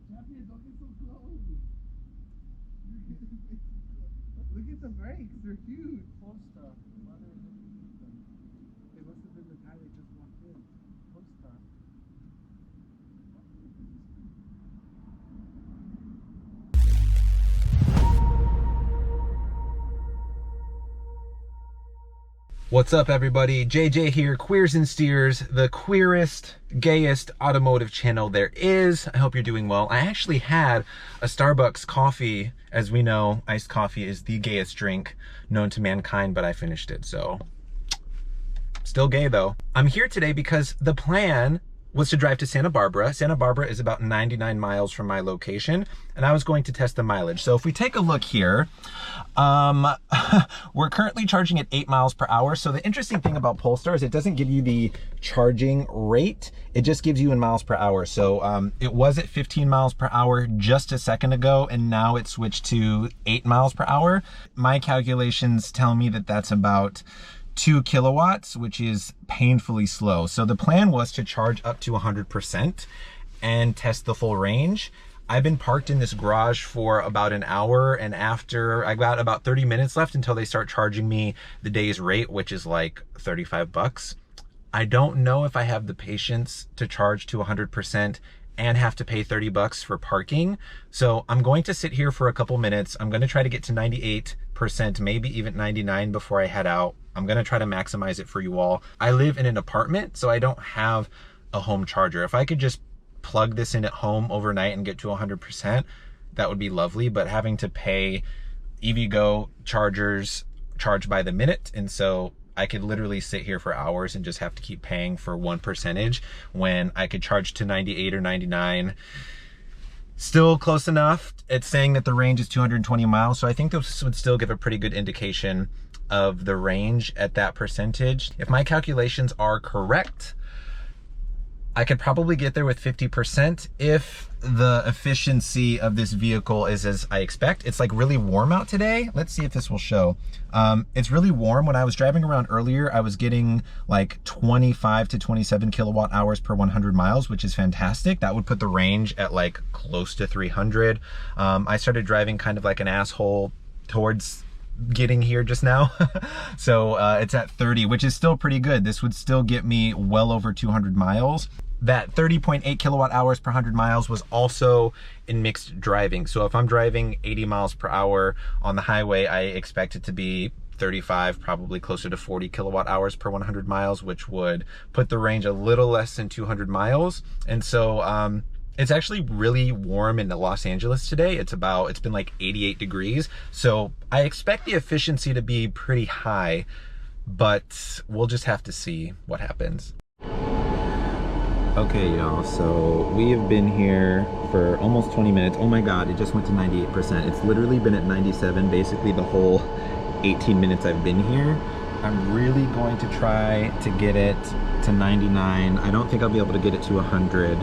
Champion, don't get so close. Look at the brakes, they're huge. Polestar. Why are they looking at them? They must have been the guy that just walked in. Polestar. What's up, everybody? JJ here, Queers and Steers, the queerest, gayest automotive channel there is. I hope you're doing well. I actually had a Starbucks coffee. As we know, iced coffee is the gayest drink known to mankind, but I finished it, so still gay though. I'm here today because the plan was to drive to Santa Barbara. Santa Barbara is about 99 miles from my location, and I was going to test the mileage. So if we take a look here, we're currently charging at 8 miles per hour. So the interesting thing about Polestar is it doesn't give you the charging rate, it just gives you in miles per hour. So it was at 15 miles per hour just a second ago, and now it switched to 8 miles per hour. My calculations tell me that that's about 2 kilowatts, which is painfully slow. So the plan was to charge up to 100% and test the full range. I've been parked in this garage for about an hour, and after I got about 30 minutes left until they start charging me the day's rate, which is like 35 bucks. I don't know if I have the patience to charge to 100% and have to pay 30 bucks for parking. So I'm going to sit here for a couple minutes. I'm going to try to get to 98%, maybe even 99 before I head out. I'm going to try to maximize it for you all. I live in an apartment, so I don't have a home charger. If I could just plug this in at home overnight and get to 100%, that would be lovely. But having to pay EVgo chargers charge by the minute, and so I could literally sit here for hours and just have to keep paying for 1% when I could charge to 98 or 99. Still close enough. It's saying that the range is 220 miles, so I think this would still give a pretty good indication of the range at that percentage. If my calculations are correct, I could probably get there with 50% if the efficiency of this vehicle is as I expect. It's like really warm out today. Let's see if this will show. It's really warm. When I was driving around earlier, I was getting like 25 to 27 kilowatt hours per 100 miles, which is fantastic. That would put the range at like close to 300. I started driving kind of like an asshole towards getting here just now. So it's at 30, which is still pretty good. This would still get me well over 200 miles. That 30.8 kilowatt hours per 100 miles was also in mixed driving. So if I'm driving 80 miles per hour on the highway, I expect it to be 35, probably closer to 40 kilowatt hours per 100 miles, which would put the range a little less than 200 miles. And so it's actually really warm in Los Angeles today. It's been like 88 degrees. So I expect the efficiency to be pretty high, but we'll just have to see what happens. Okay, y'all, so we have been here for almost 20 minutes. Oh my God, it just went to 98%. It's literally been at 97, basically the whole 18 minutes I've been here. I'm really going to try to get it to 99. I don't think I'll be able to get it to 100.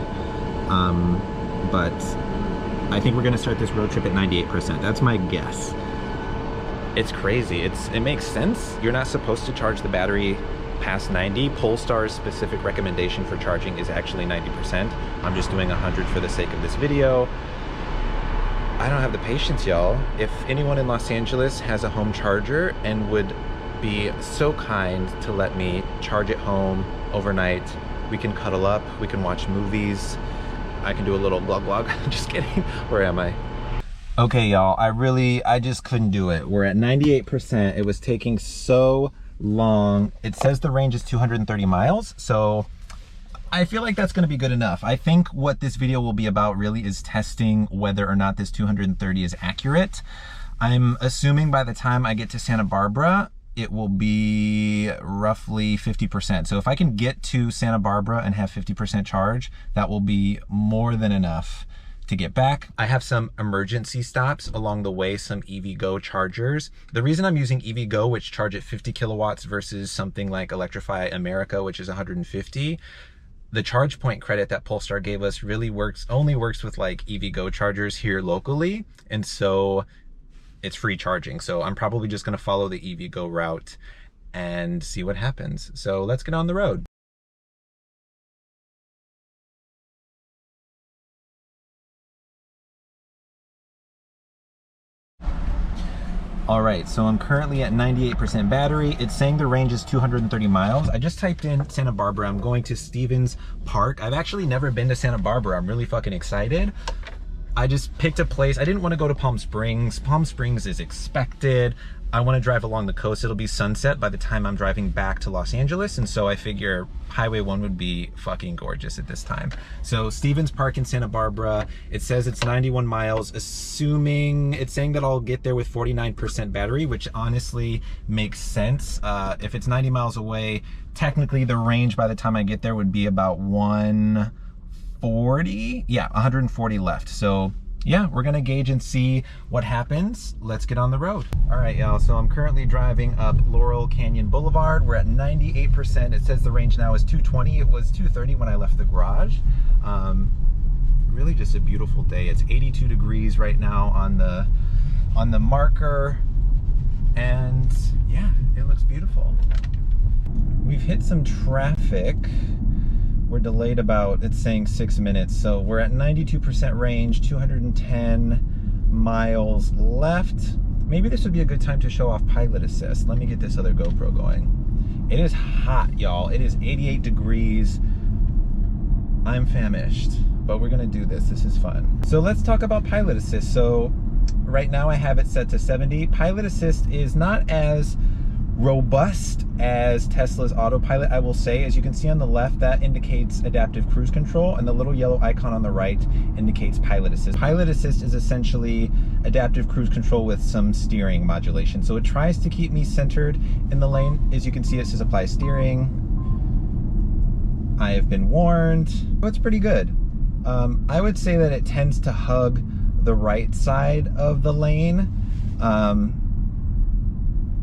But I think we're gonna start this road trip at 98%. That's my guess. It's crazy. It makes sense. You're not supposed to charge the battery past 90. Polestar's specific recommendation for charging is actually 90%. I'm just doing 100 for the sake of this video. I don't have the patience, y'all. If anyone in Los Angeles has a home charger and would be so kind to let me charge at home overnight, we can cuddle up, we can watch movies, I can do a little vlog. Just kidding. Where am I? Okay, y'all, I just couldn't do it. We're at 98%. It was taking so long. It says the range is 230 miles, so I feel like that's gonna be good enough. I think what this video will be about really is testing whether or not this 230 is accurate. I'm assuming by the time I get to Santa Barbara, it will be roughly 50%. So if I can get to Santa Barbara and have 50% charge, that will be more than enough to get back. I have some emergency stops along the way, some EVgo chargers. The reason I'm using EVgo, which charge at 50 kilowatts versus something like Electrify America, which is 150, the charge point credit that Polestar gave us really only works with like EVgo chargers here locally. And so it's free charging. So I'm probably just gonna follow the EVgo route and see what happens. So let's get on the road. All right, so I'm currently at 98% battery. It's saying the range is 230 miles. I just typed in Santa Barbara. I'm going to Stevens Park. I've actually never been to Santa Barbara. I'm really fucking excited. I just picked a place. I didn't want to go to Palm Springs. Palm Springs is expected. I want to drive along the coast. It'll be sunset by the time I'm driving back to Los Angeles. And so I figure Highway 1 would be fucking gorgeous at this time. So Stevens Park in Santa Barbara, it says it's 91 miles, assuming it's saying that I'll get there with 49% battery, which honestly makes sense. If it's 90 miles away, technically the range by the time I get there would be about 140. Yeah, 140 left. So yeah, we're gonna gauge and see what happens. Let's get on the road. All right, y'all, so I'm currently driving up Laurel Canyon Boulevard. We're at 98%. It says the range now is 220. It was 230 when I left the garage. Really just a beautiful day. It's 82 degrees right now on the marker. And yeah, it looks beautiful. We've hit some traffic. We're delayed about, it's saying 6 minutes. So we're at 92% range, 210 miles left. Maybe this would be a good time to show off pilot assist. Let me get this other GoPro going. It is hot, y'all. It is 88 degrees. I'm famished, but we're gonna do this. This is fun. So let's talk about pilot assist. So right now I have it set to 70. Pilot assist is not as robust as Tesla's autopilot, I will say. As you can see on the left, that indicates adaptive cruise control, and the little yellow icon on the right indicates pilot assist. Pilot assist is essentially adaptive cruise control with some steering modulation. So it tries to keep me centered in the lane. As you can see, it says apply steering. I have been warned. Oh, it's pretty good. I would say that it tends to hug the right side of the lane.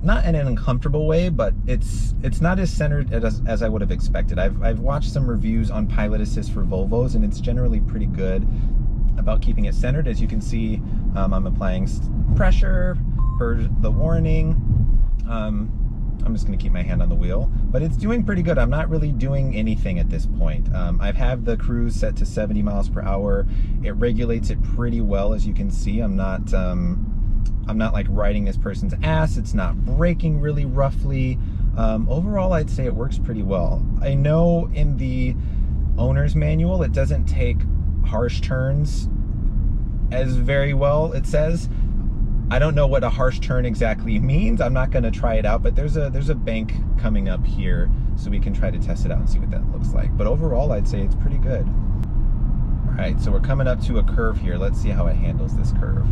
Not in an uncomfortable way, but it's not as centered as I would have expected. I've watched some reviews on pilot assist for Volvos, and it's generally pretty good about keeping it centered. As you can see, I'm applying pressure per the warning. I'm just gonna keep my hand on the wheel, but it's doing pretty good. I'm not really doing anything at this point. I've had the cruise set to 70 miles per hour. It regulates it pretty well, as you can see. I'm not like riding this person's ass. It's not braking really roughly. Overall, I'd say it works pretty well. I know in the owner's manual, it doesn't take harsh turns as very well, it says. I don't know what a harsh turn exactly means. I'm not gonna try it out, but there's a bank coming up here, so we can try to test it out and see what that looks like. But overall, I'd say it's pretty good. All right, so we're coming up to a curve here. Let's see how it handles this curve.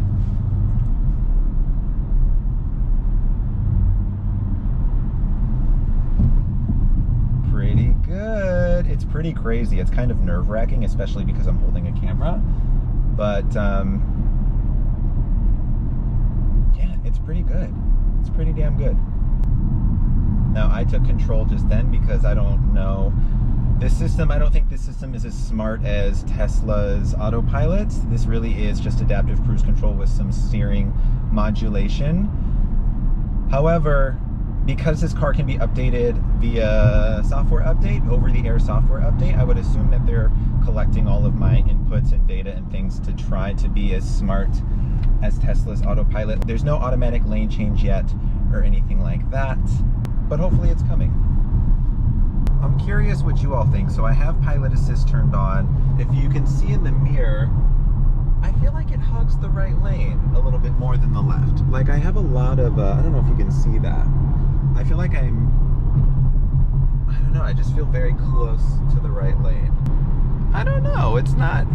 Pretty good. It's pretty crazy. It's kind of nerve-wracking, especially because I'm holding a camera. But yeah, it's pretty good. It's pretty damn good. Now, I took control just then because I don't know this system. I don't think this system is as smart as Tesla's autopilot. This really is just adaptive cruise control with some steering modulation. However, because this car can be updated via software update, over-the-air software update, I would assume that they're collecting all of my inputs and data and things to try to be as smart as Tesla's autopilot. There's no automatic lane change yet or anything like that, but hopefully it's coming. I'm curious what you all think. So I have pilot assist turned on. If you can see in the mirror, I feel like it hugs the right lane a little bit more than the left. Like I have a lot of, I don't know if you can see that. I feel like I don't know, I just feel very close to the right lane. I don't know, it's not,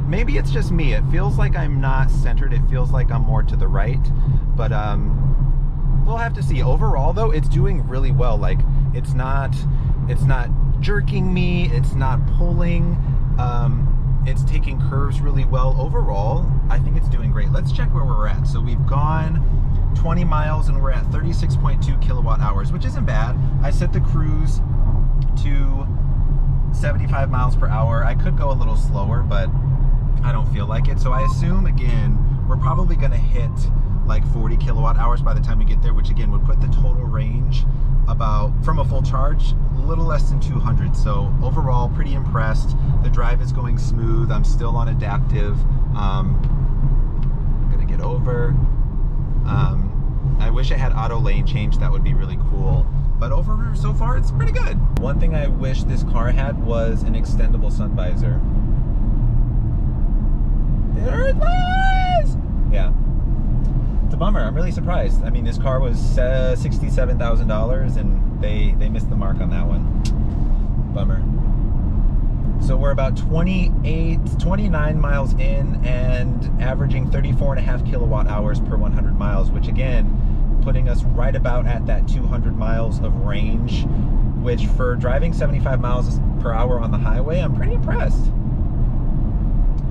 maybe it's just me. It feels like I'm not centered. It feels like I'm more to the right, but we'll have to see. Overall though, it's doing really well. Like it's not jerking me, it's not pulling, it's taking curves really well. Overall, I think it's doing great. Let's check where we're at. So we've gone 20 miles and we're at 36.2 kilowatt hours, which isn't bad. I set the cruise to 75 miles per hour. I could go a little slower, but I don't feel like it. So I assume, again, we're probably gonna hit like 40 kilowatt hours by the time we get there, which again would put the total range about, from a full charge, a little less than 200. So overall, pretty impressed. The drive is going smooth. I'm still on adaptive. I'm gonna get over. I wish it had auto lane change. That would be really cool. But over so far, it's pretty good. One thing I wish this car had was an extendable sun visor. There it is! Yeah. It's a bummer. I'm really surprised. I mean, this car was $67,000 and they missed the mark on that one. Bummer. So we're about 29 miles in and averaging 34.5 kilowatt hours per 100 miles, which again, putting us right about at that 200 miles of range, which for driving 75 miles per hour on the highway, I'm pretty impressed.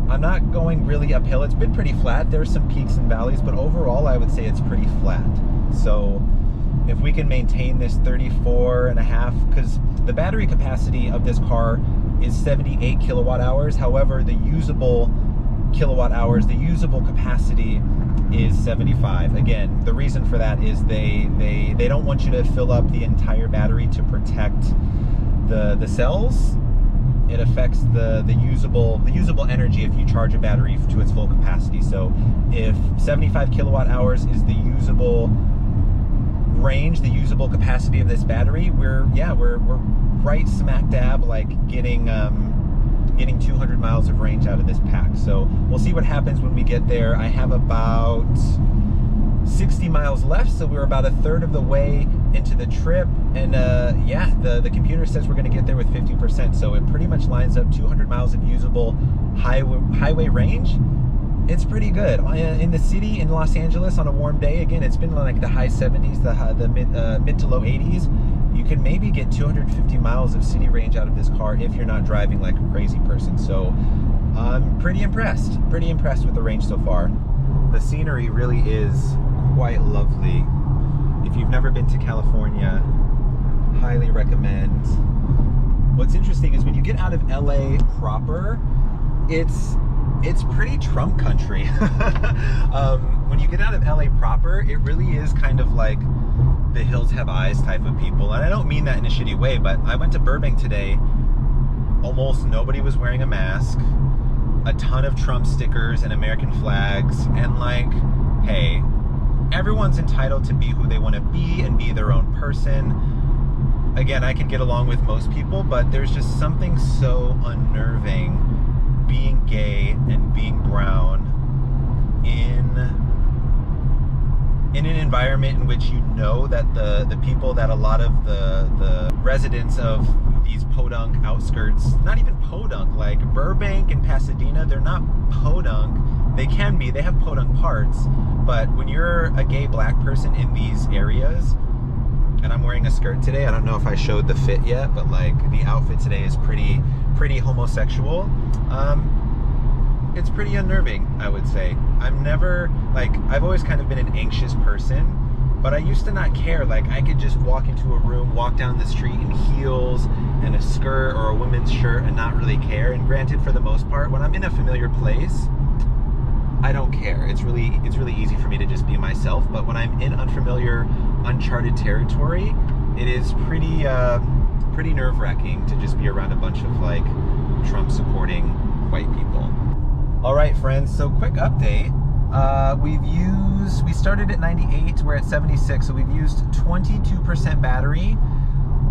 I'm not going really uphill. It's been pretty flat. There's some peaks and valleys, but overall I would say it's pretty flat. So if we can maintain this 34.5, because the battery capacity of this car is 78 kilowatt hours. However, the usable kilowatt hours, the usable capacity is 75. Again, the reason for that is they don't want you to fill up the entire battery to protect the cells. It affects the usable energy if you charge a battery to its full capacity. So if 75 kilowatt hours is the usable range, the usable capacity of this battery, we're right smack dab, like getting 200 miles of range out of this pack. So we'll see what happens when we get there. I have about 60 miles left, so we're about a third of the way into the trip, and yeah, the computer says we're going to get there with 50%, so it pretty much lines up 200 miles of usable highway range. It's pretty good. In the city, in Los Angeles, on a warm day, again, it's been like the high 70s, the mid to low 80s. You can maybe get 250 miles of city range out of this car if you're not driving like a crazy person. So I'm pretty impressed with the range so far. The scenery really is quite lovely. If you've never been to California, highly recommend. What's interesting is when you get out of LA proper, it's pretty Trump country. When you get out of LA proper, it really is kind of like the hills have eyes type of people. And I don't mean that in a shitty way, but I went to Burbank today. Almost nobody was wearing a mask. A ton of Trump stickers and American flags. And like, hey, everyone's entitled to be who they want to be and be their own person. Again, I can get along with most people, but there's just something so unnerving being gay and being brown in an environment in which you know that the people that a lot of the residents of these podunk outskirts, not even podunk, like Burbank and Pasadena, they're not podunk. They can be, they have podunk parts, but when you're a gay black person in these areas, and I'm wearing a skirt today, I don't know if I showed the fit yet, but like the outfit today is pretty homosexual. It's pretty unnerving, I would say. I've always kind of been an anxious person, but I used to not care. Like, I could just walk into a room, walk down the street in heels and a skirt or a women's shirt and not really care. And granted, for the most part, when I'm in a familiar place, I don't care. It's really easy for me to just be myself. But when I'm in unfamiliar, uncharted territory, it is pretty nerve-wracking to just be around a bunch of like Trump-supporting white people. All right, friends, so quick update. We started at 98, we're at 76, so we've used 22% battery.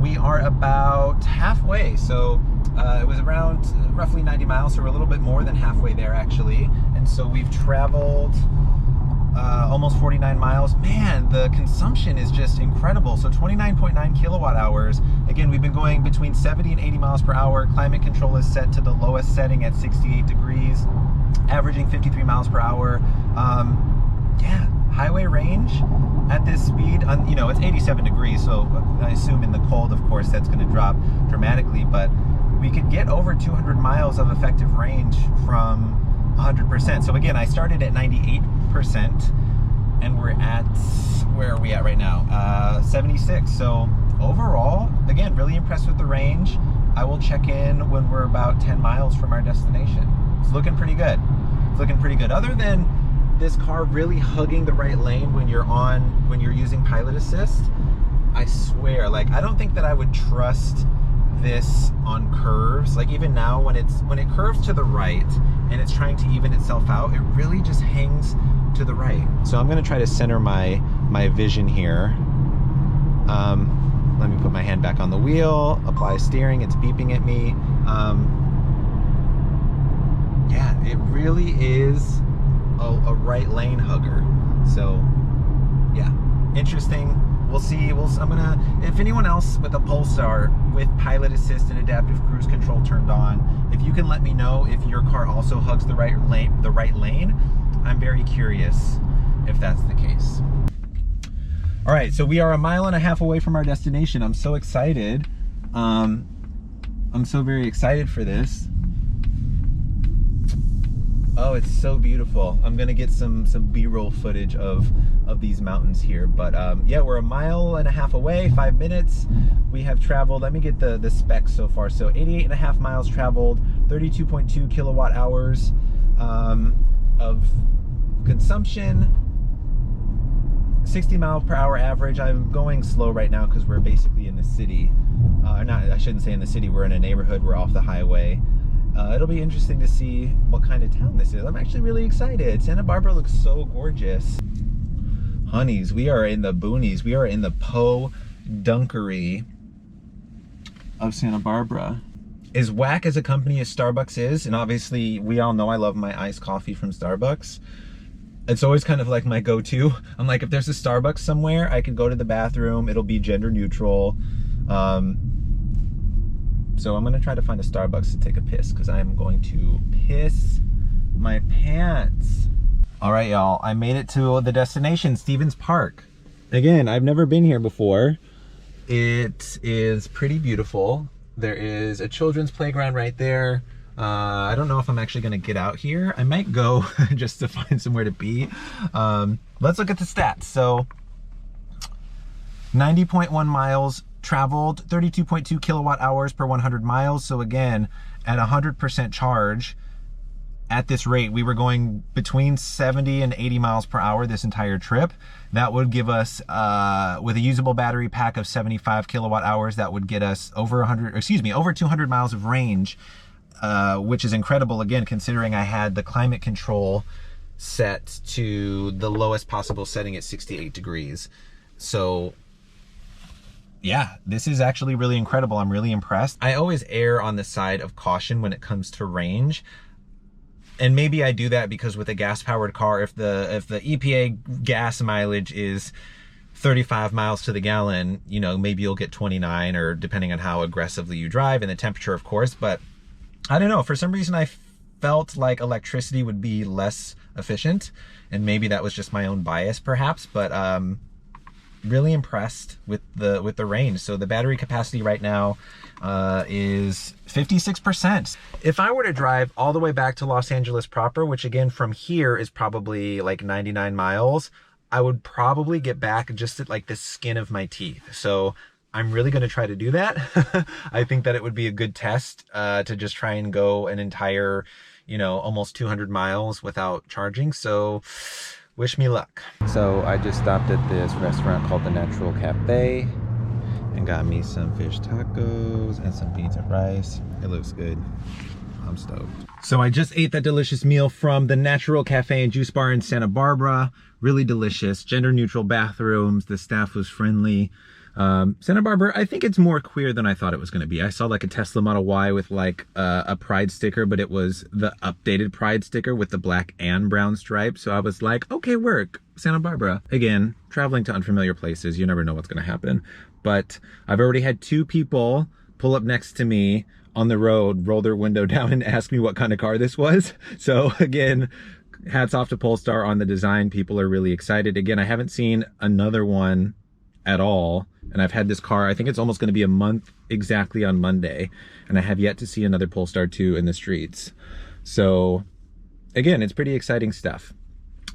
We are about halfway, so it was around roughly 90 miles, so we're a little bit more than halfway there actually. And so we've traveled almost 49 miles. Man, the consumption is just incredible. So 29.9 kilowatt hours. Again, we've been going between 70 and 80 miles per hour. Climate control is set to the lowest setting at 68 degrees, averaging 53 miles per hour. Yeah, highway range at this speed, you know, it's 87 degrees, so I assume in the cold, of course, that's going to drop dramatically, but we could get over 200 miles of effective range from 100%. So again, I started at 98%, and we're at, where are we at right now? 76. So overall, again, really impressed with the range. I will check in when we're about 10 miles from our destination. It's looking pretty good. It's looking pretty good. Other than this car really hugging the right lane when you're using pilot assist, I swear, like, I don't think that I would trust this on curves. Like, even now when it curves to the right and it's trying to even itself out, it really just hangs to the right. So I'm going to try to center my my vision here. Let me put my hand back on the wheel, apply steering, it's beeping at me. Yeah, it really is a right lane hugger. So yeah, interesting. We'll see. I'm gonna, if anyone else with a Polestar with pilot assist and adaptive cruise control turned on, if you can let me know if your car also hugs the right lane. I'm very curious if that's the case. All right, so we are 1.5 miles away from our destination. I'm so excited. I'm so very excited for this. Oh, it's so beautiful. I'm gonna get some B-roll footage of these mountains here. But yeah, we're 1.5 miles away, 5 minutes. We have traveled, let me get the specs so far. So 88.5 miles traveled, 32.2 kilowatt hours of consumption, 60 miles per hour average. I'm going slow right now because we're basically in the city. I shouldn't say in the city, we're in a neighborhood, we're off the highway. It'll be interesting to see what kind of town this is. I'm actually really excited. Santa Barbara looks so gorgeous. Honeys, we are in the boonies. We are in the Po-dunkery of Santa Barbara. As whack as a company as Starbucks is, and obviously we all know I love my iced coffee from Starbucks, it's always kind of like my go-to. I'm like, if there's a Starbucks somewhere, I can go to the bathroom, it'll be gender neutral. So I'm gonna try to find a Starbucks to take a piss because I'm going to piss my pants. All right, y'all, I made it to the destination, Stevens Park. Again, I've never been here before. It is pretty beautiful. There is a children's playground right there. I don't know if I'm actually gonna get out here. I might go just to find somewhere to be. Let's look at the stats. So 90.1 miles traveled, 32.2 kilowatt hours per 100 miles. So again, at 100% charge, at this rate, we were going between 70 and 80 miles per hour this entire trip. That would give us, with a usable battery pack of 75 kilowatt hours, that would get us over 200 miles of range, which is incredible, again, considering I had the climate control set to the lowest possible setting at 68 degrees. So yeah, this is actually really incredible. I'm really impressed. I always err on the side of caution when it comes to range. And maybe I do that because with a gas-powered car, if the EPA gas mileage is 35 miles to the gallon, you know, maybe you'll get 29, or depending on how aggressively you drive and the temperature, of course. But I don't know, for some reason I felt like electricity would be less efficient, and maybe that was just my own bias perhaps, but really impressed with the range. So the battery capacity right now is 56%. If I were to drive all the way back to Los Angeles proper, which again from here is probably like 99 miles, I would probably get back just at like the skin of my teeth. So I'm really going to try to do that. I think that it would be a good test to just try and go an entire, you know, almost 200 miles without charging. So wish me luck. So I just stopped at this restaurant called the Natural Cafe and got me some fish tacos and some beans and rice. It looks good. I'm stoked. So I just ate that delicious meal from the Natural Cafe and Juice Bar in Santa Barbara. Really delicious, gender neutral bathrooms. The staff was friendly. Santa Barbara, I think it's more queer than I thought it was going to be. I saw like a Tesla Model Y with like a pride sticker, but it was the updated pride sticker with the black and brown stripes. So I was like, okay, work, Santa Barbara. Again, traveling to unfamiliar places, you never know what's going to happen. But I've already had 2 people pull up next to me on the road, roll their window down and ask me what kind of car this was. So again, hats off to Polestar on the design. People are really excited. Again, I haven't seen another one at all. And I've had this car, I think it's almost going to be a month exactly on Monday. And I have yet to see another Polestar 2 in the streets. So again, it's pretty exciting stuff.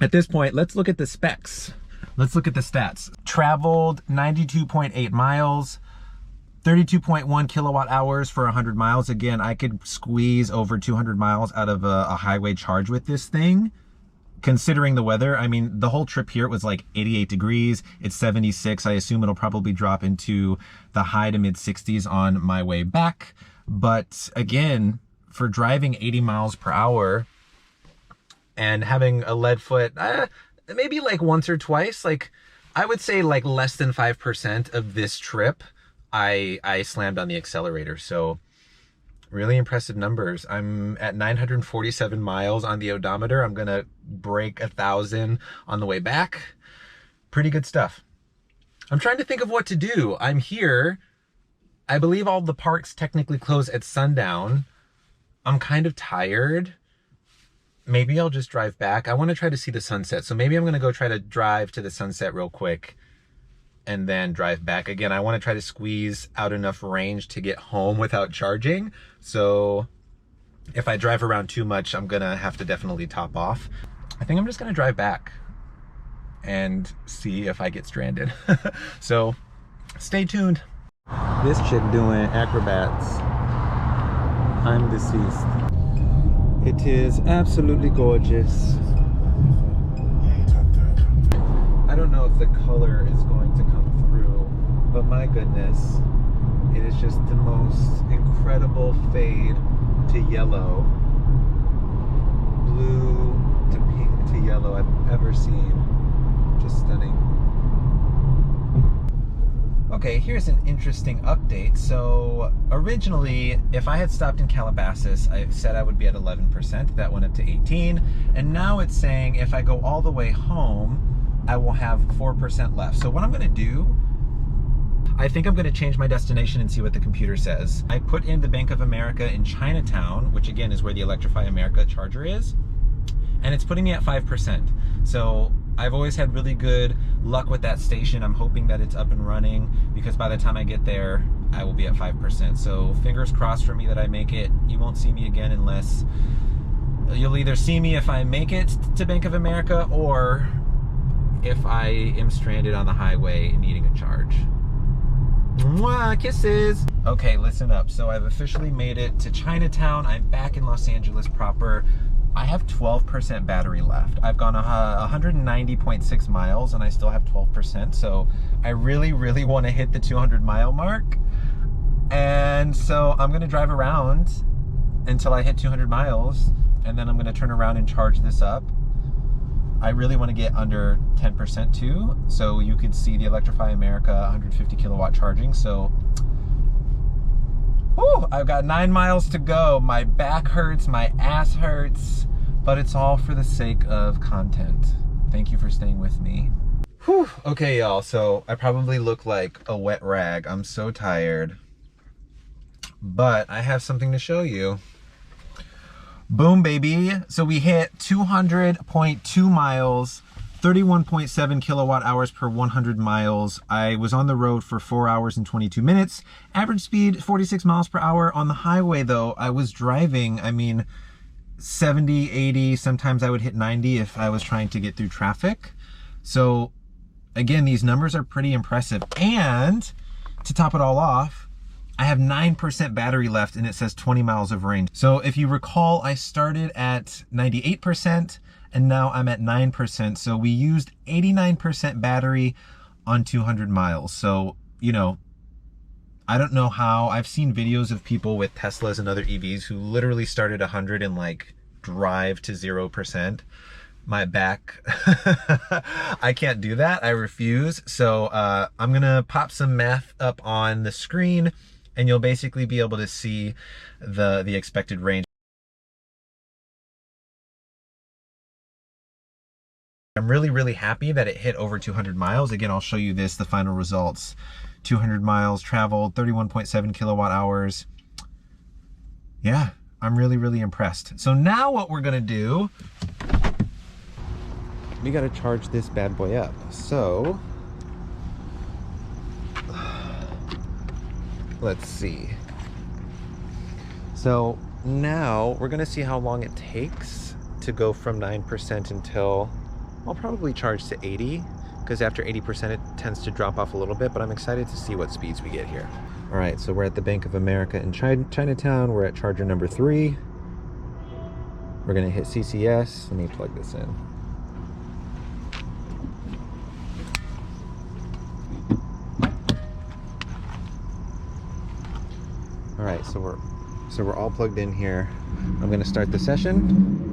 At this point, let's look at the specs. Let's look at the stats. Traveled 92.8 miles, 32.1 kilowatt hours for 100 miles. Again, I could squeeze over 200 miles out of a highway charge with this thing. Considering the weather, I mean, the whole trip here was like 88 degrees. It's 76. I assume it'll probably drop into the high to mid 60s on my way back. But again, for driving 80 miles per hour and having a lead foot, maybe like once or twice, like I would say like less than 5% of this trip, I slammed on the accelerator. So really impressive numbers. I'm at 947 miles on the odometer. I'm gonna break 1,000 on the way back. Pretty good stuff. I'm trying to think of what to do. I'm here. I believe all the parks technically close at sundown. I'm kind of tired. Maybe I'll just drive back. I want to try to see the sunset. So maybe I'm going to go try to drive to the sunset real quick and then drive back. Again, I want to try to squeeze out enough range to get home without charging. So if I drive around too much, I'm going to have to definitely top off. I think I'm just going to drive back and see if I get stranded. So stay tuned. This chick doing acrobats. I'm deceased. It is absolutely gorgeous. I don't know if the color is going to come through, but my goodness, it is just the most incredible fade to yellow, blue to pink to yellow I've ever seen. Just stunning. Okay, here's an interesting update. So originally, if I had stopped in Calabasas, I said I would be at 11%. That went up to 18. And now it's saying if I go all the way home, I will have 4% left. So what I'm gonna do, I think I'm gonna change my destination and see what the computer says. I put in the Bank of America in Chinatown, which again is where the Electrify America charger is, and it's putting me at 5%. So I've always had really good luck with that station. I'm hoping that it's up and running because by the time I get there, I will be at 5%. So fingers crossed for me that I make it. You won't see me again unless you'll either see me if I make it to Bank of America or if I am stranded on the highway needing a charge. Mwah, kisses. Okay, listen up. So I've officially made it to Chinatown. I'm back in Los Angeles proper. I have 12% battery left. I've gone 190.6 miles and I still have 12%. So I really, really want to hit the 200-mile mark. And so I'm gonna drive around until I hit 200 miles and then I'm gonna turn around and charge this up. I really want to get under 10% too. So you could see the Electrify America 150 kilowatt charging. So whew, I've got 9 miles to go. My back hurts, my ass hurts, but it's all for the sake of content. Thank you for staying with me. Whew. Okay, y'all, so I probably look like a wet rag. I'm so tired, but I have something to show you. Boom, baby. So we hit 200.2 miles, 31.7 kilowatt hours per 100 miles. I was on the road for 4 hours and 22 minutes. Average speed, 46 miles per hour. On the highway though, I was driving, 70, 80, sometimes I would hit 90 if I was trying to get through traffic. So again, these numbers are pretty impressive. And to top it all off, I have 9% battery left and it says 20 miles of range. So if you recall, I started at 98%. And now I'm at 9%. So we used 89% battery on 200 miles. So, you know, I don't know how. I've seen videos of people with Teslas and other EVs who literally start at 100 and like drive to 0%. My back, I can't do that. I refuse. So I'm gonna pop some math up on the screen and you'll basically be able to see the expected range. I'm really, really happy that it hit over 200 miles. Again, I'll show you this, the final results. 200 miles traveled, 31.7 kilowatt hours. Yeah, I'm really, really impressed. So now what we're gonna do, we gotta charge this bad boy up. So, let's see. So now we're gonna see how long it takes to go from 9% until I'll probably charge to 80 because after 80% it tends to drop off a little bit, but I'm excited to see what speeds we get here. All right, so we're at the Bank of America in Chinatown. We're at charger number 3. We're gonna hit CCS. Let me plug this in. All right, so we're all plugged in here. I'm gonna start the session.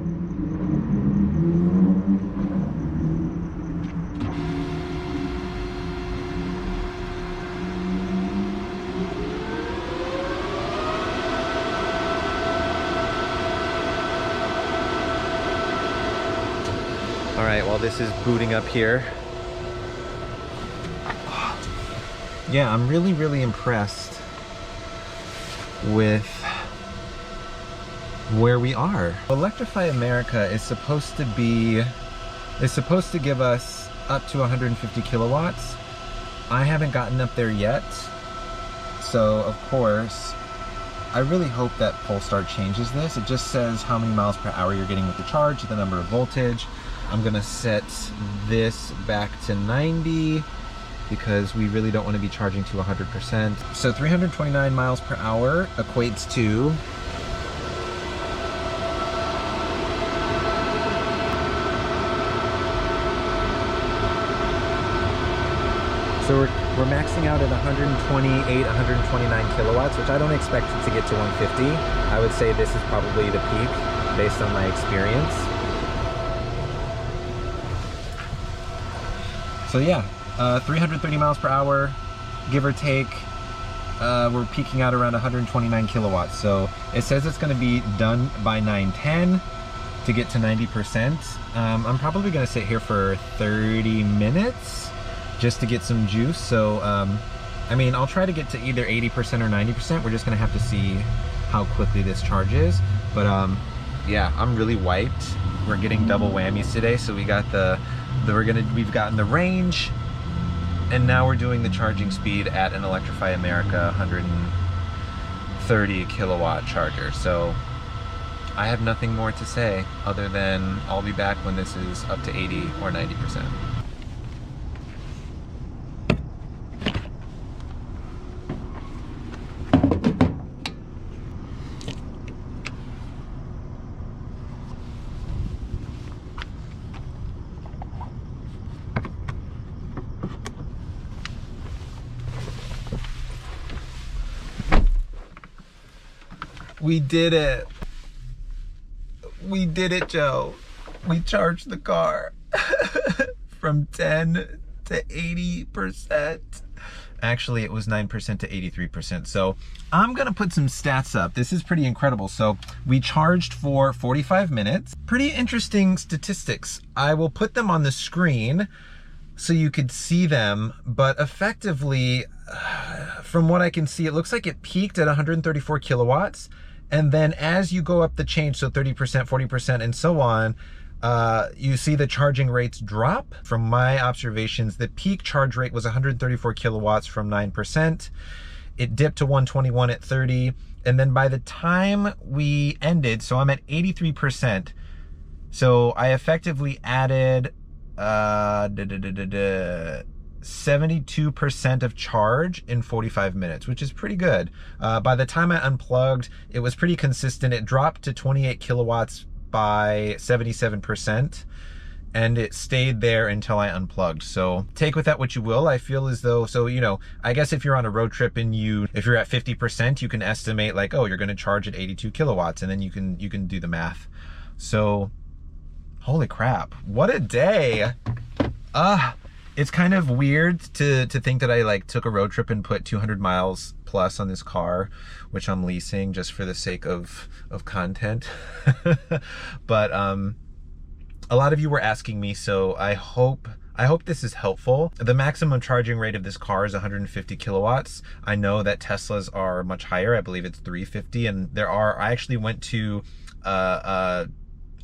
right, while this is booting up here. Yeah, I'm really impressed with where we are. Electrify America is supposed to give us up to 150 kilowatts. I haven't gotten up there yet. So of course, I really hope that Polestar changes this. It just says how many miles per hour you're getting with the charge, the number of voltage. I'm gonna set this back to 90 because we really don't want to be charging to 100%. So 329 miles per hour equates to we're maxing out at 128, 129 kilowatts, which I don't expect it to get to 150. I would say this is probably the peak based on my experience. So yeah, 330 miles per hour, give or take. We're peaking out around 129 kilowatts. So it says it's going to be done by 9:10 to get to 90%. I'm probably going to sit here for 30 minutes just to get some juice. So I mean, I'll try to get to either 80% or 90%. We're just gonna have to see how quickly this charges. But yeah, I'm really wiped. We're getting double whammies today. So we got we've gotten the range, and now we're doing the charging speed at an Electrify America 130 kilowatt charger. So I have nothing more to say other than I'll be back when this is up to 80 or 90%. We did it. We did it, Joe. We charged the car from 10 to 80%. Actually, it was 9% to 83%. So I'm gonna put some stats up. This is pretty incredible. So we charged for 45 minutes. Pretty interesting statistics. I will put them on the screen so you could see them, but effectively, from what I can see, it looks like it peaked at 134 kilowatts. And then as you go up the chain, so 30%, 40%, and so on, you see the charging rates drop. From my observations, the peak charge rate was 134 kilowatts from 9%. It dipped to 121 at 30. And then by the time we ended, so I'm at 83%. So I effectively added 72% of charge in 45 minutes, which is pretty good. By the time I unplugged, it was pretty consistent. It dropped to 28 kilowatts by 77%, and it stayed there until I unplugged. So take with that what you will. I feel as though, so, you know, I guess if you're on a road trip and if you're at 50%, you can estimate like, oh, you're gonna charge at 82 kilowatts, and then you can do the math. So, holy crap, what a day. It's kind of weird to think that I like took a road trip and put 200 miles plus on this car, which I'm leasing just for the sake of content. But a lot of you were asking me, so I hope this is helpful. The maximum charging rate of this car is 150 kilowatts. I know that Teslas are much higher. I believe it's 350, and I actually went to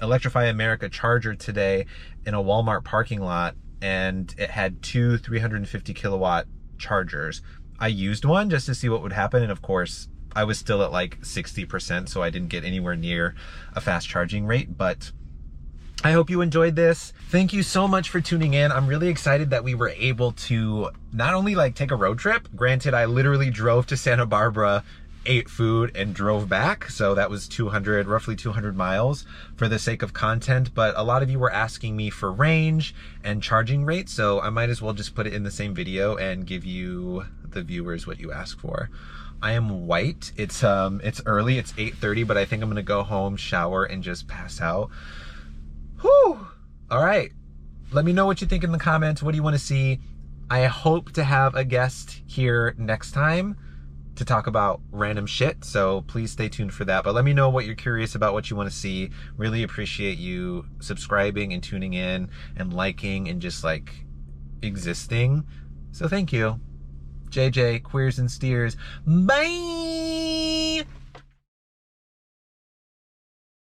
Electrify America charger today in a Walmart parking lot, and it had two 350 kilowatt chargers. I used one just to see what would happen, and of course I was still at like 60%, so I didn't get anywhere near a fast charging rate. But I hope you enjoyed this. Thank you so much for tuning in. I'm really excited that we were able to not only like take a road trip, granted I literally drove to Santa Barbara, ate food, and drove back, so that was roughly 200 miles for the sake of content. But a lot of you were asking me for range and charging rate, so I might as well just put it in the same video and give you, the viewers, what you asked for. I am white. It's early, it's 8:30, but I think I'm gonna go home, shower, and just pass out. Whew. All right, let me know what you think in the comments. What do you want to see? I hope to have a guest here next time. to talk about random shit, so please stay tuned for that. But let me know what you're curious about, what you want to see. Really appreciate you subscribing and tuning in and liking and just like existing. So thank you. JJ, Queers and Steers. Bye!